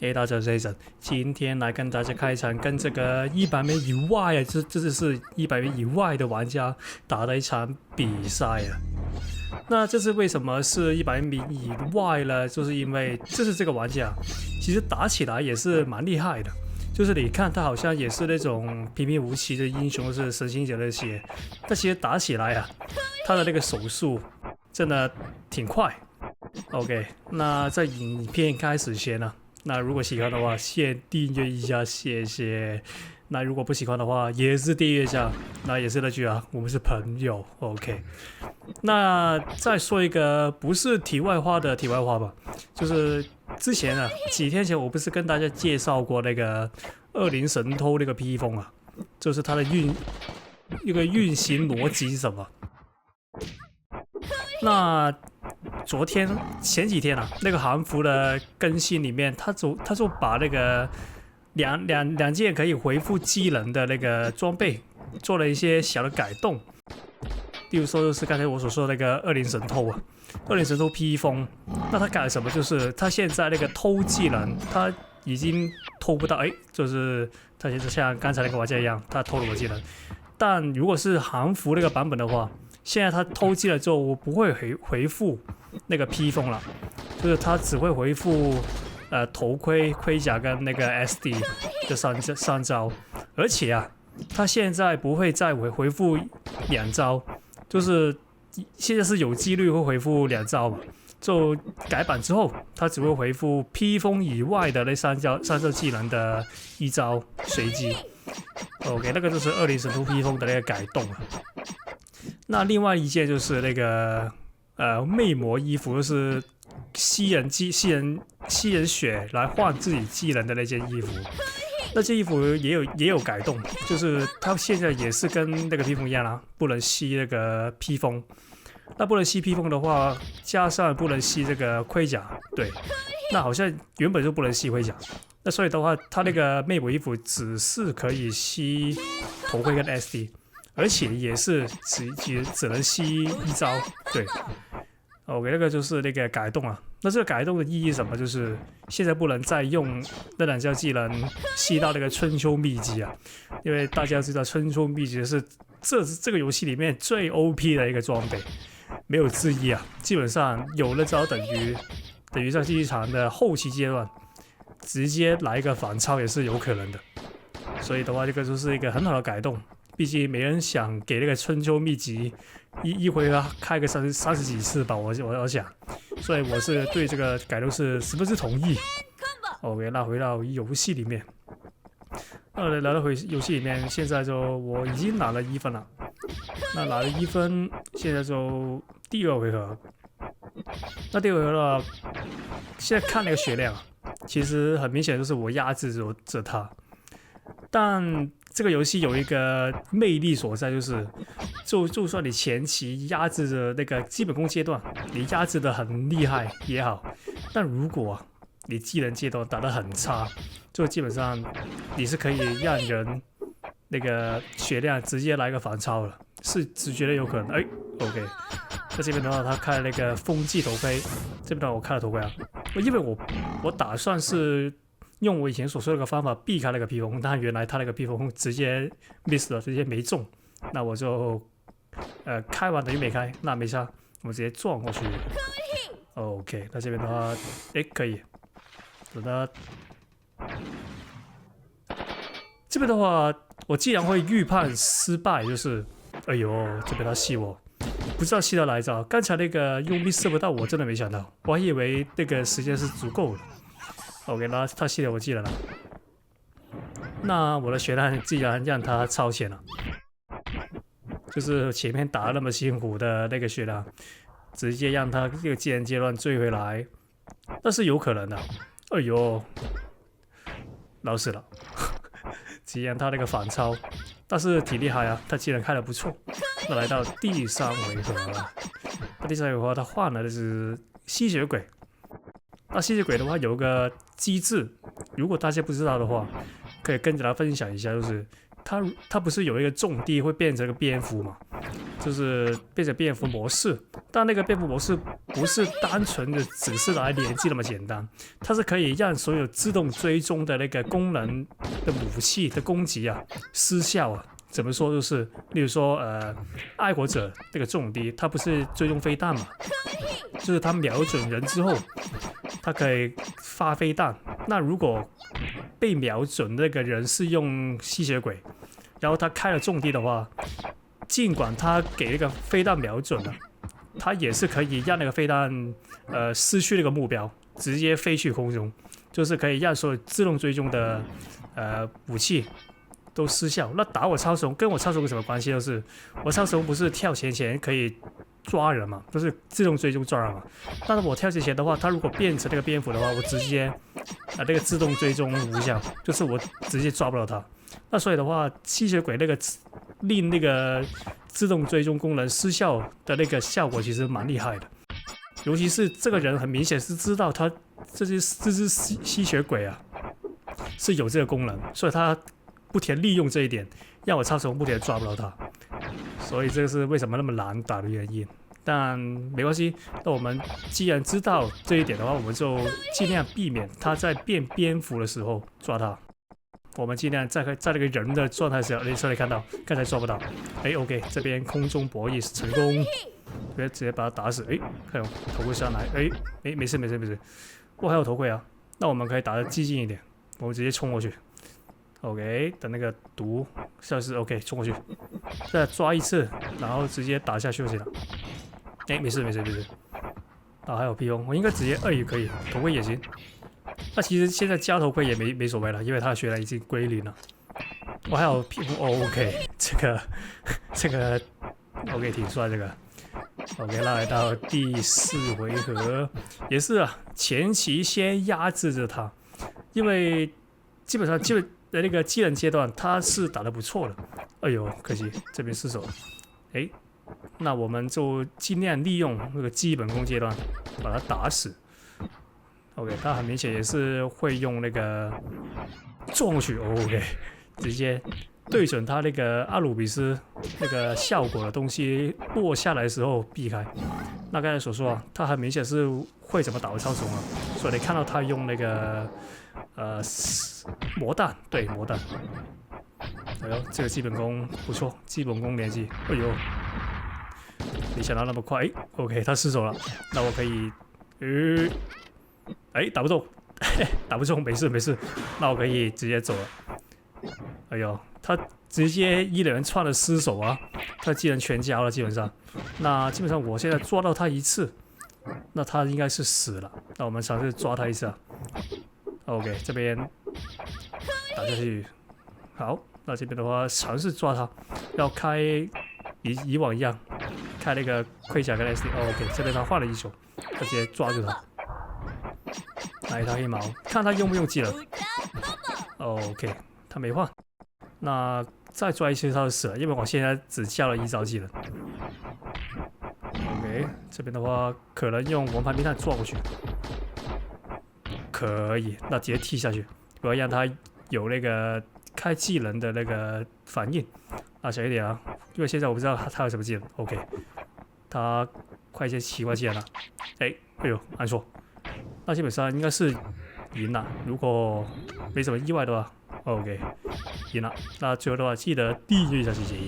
嘿，大家好，我是 Aceson，今天来跟大家开一场跟这个100枚以外啊，这是100枚以外的玩家打的一场比赛啊。那这次为什么是100米以外呢？就是因为这个玩家其实打起来也是蛮厉害的，就是你看他好像也是那种平平无奇的英雄，是神行者那些，但其实打起来啊，他的那个手速真的挺快。OK， 那在影片开始前呢，那如果喜欢的话，先订阅一下，谢谢。那如果不喜欢的话，也是订阅一下。那也是那句啊，我们是朋友。OK，那再说一个不是题外话的题外话吧，就是之前啊，几天前我不是跟大家介绍过那个20神偷那个披风啊，就是它的一个运行逻辑是什么？那前几天啊，那个韩服的更新里面，他就把那个两件可以回复技能的那个装备做了一些小的改动，例如说就是刚才我所说的那个20神偷啊，20神偷披风，那他改了什么？就是他现在那个偷技能，他已经偷不到，就是他现在像刚才那个玩家一样，他偷了我技能，但如果是韩服那个版本的话。现在他偷技了之后，我不会回复那个披风了，就是他只会回复头盔、盔甲跟那个 SD 的三招，而且啊，他现在不会再回复2招，就是现在是有几率会回复2招嘛，就改版之后，他只会回复披风以外的那三招技能的1招随机。OK， 那个就是20神偷披风的那个改动了。那另外一件就是那个魅魔衣服，就是吸人血来换自己技能的那件衣服。那件衣服也有改动，就是它现在也是跟那个披风一样啦，不能吸那个披风。那不能吸披风的话，加上不能吸这个盔甲，对，那好像原本就不能吸盔甲。那所以的话，它那个魅魔衣服只是可以吸头盔跟 SD。而且也是只能吸1招，对。OK， 那个就是那个改动啊。那这个改动的意义是什么？就是现在不能再用那两招技能吸到那个春秋秘籍啊，因为大家知道春秋秘籍是这个游戏里面最 OP 的一个装备，没有之一啊。基本上有了招等于在竞技场的后期阶段，直接来一个反超也是有可能的。所以的话，这个就是一个很好的改动。毕竟没人想给那个春秋秘籍一回合开个30几次吧，我想，所以我是对这个改动是十分之同意。OK， 那回到游戏里面，来到游戏里面，现在就我已经拿了1分了，那拿了1分，现在就第2回合。那第2回合了，现在看那个血量，其实很明显就是我压制着他，但。这个游戏有一个魅力所在，就是就算你前期压制着那个基本功阶段，你压制的很厉害也好，但如果你技能阶段打得很差，就基本上你是可以让人那个血量直接来个反超了，是只觉得有可能。OK， 在这边的话，他开了那个风季头盔，这边的话我开了头盔啊，因为我打算是。用我以前所说的那个方法避开那个披风，但原来他那个披风直接 miss 了，直接没中，那我就开完等于没开，那没差，我直接撞过去。OK， 那这边的话，可以，等他这边的话，我既然会预判失败，就是哎呦，这边他吸我，不知道吸到哪一招，刚才那个用力射不到我，真的没想到，我还以为那个时间是足够的。OK， 那他吸了我技能了，那我的血量既然让他超前了，就是前面打那么辛苦的那个血量，直接让他这个技能阶段追回来，那是有可能的。哎呦，老死了，直接让他那个反超，但是挺厉害啊，他技能开得不错。那来到第3回合了，那第3回合他换了的是吸血鬼。那吸血鬼的话有个机制，如果大家不知道的话，可以跟着他分享一下，就是它不是有一个重地会变成个蝙蝠嘛？就是变成蝙蝠模式，但那个蝙蝠模式不是单纯的只是来连击那么简单，它是可以让所有自动追踪的那个功能的武器的攻击啊失效啊。怎么说就是，例如说爱国者那个重地，它不是追踪飞弹嘛？就是它瞄准人之后，它可以发飞弹。那如果被瞄准那个人是用吸血鬼，然后他开了重地的话，尽管他给那个飞弹瞄准了，他也是可以让那个飞弹失去那个目标，直接飞去空中，就是可以让所有自动追踪的武器都失效。那打我超时空跟我超时空有什么关系？就是我超时空不是跳前可以抓人嘛，就是自动追踪抓人嘛。但是我跳前的话，它如果变成那个蝙蝠的话，我直接那个自动追踪无效，就是我直接抓不到它。那所以的话，吸血鬼那个令那个自动追踪功能失效的那个效果其实蛮厉害的，尤其是这个人很明显是知道他这只吸血鬼啊是有这个功能，所以他不停利用这一点，让我超时空不停抓不到他，所以这个是为什么那么难打的原因。但没关系，那我们既然知道这一点的话，我们就尽量避免他在变蝙蝠的时候抓他。我们尽量在那个人的状态下，你可以看到，刚才抓不到。OK， 这边空中博弈是成功，直接把他打死。还有头盔上来。没事。我还有头盔啊，那我们可以打得激进一点，我们直接冲过去。OK， 等那个毒消失。OK， 冲过去，再抓一次，然后直接打下去就行了。没事。啊，还有披风，我应该直接2也可以，头盔也行。那其实现在加头盔也没所谓了，因为它的血量已经归零了。我还有皮肤OK， 这个 OK 挺帅这个。OK， 来到第4回合，也是啊，前期先压制着他，因为基本上那个技能阶段他是打得不错的。可惜这边失手了。那我们就尽量利用那个基本功阶段把他打死。OK， 他很明显也是会用那个撞过去。OK， 直接对准他那个阿鲁比斯那个效果的东西落下来的时候避开。那刚才所说啊，他很明显是会怎么打的超时空啊，所以你看到他用那个魔弹，对魔弹。这个基本功不错，基本功连击。没想到那么快。OK， 他失手了，那我可以打不中，打不中，没事，那我可以直接走了。他直接一人串了失手啊，他技能全交了，基本上。那基本上我现在抓到他一次，那他应该是死了。那我们尝试抓他一次啊。OK， 这边打下去，好，那这边的话尝试抓他，要开以往一样，开那个盔甲跟 SD。OK， 这边他换了一手，直接抓住他。来他1毛，看他用不用技能。OK， 他没换，那再抓一次他就死了，因为我现在只加了1招技能。OK， 这边的话可能用王牌密探撞过去，可以，那直接踢下去，不要让他有那个开技能的那个反应。小一点啊，因为现在我不知道他有什么技能。OK， 他快些奇怪技能了。按错。那基本上应该是赢了，如果没什么意外的话 ，OK， 赢了。那最后的话，记得订阅一下姐姐。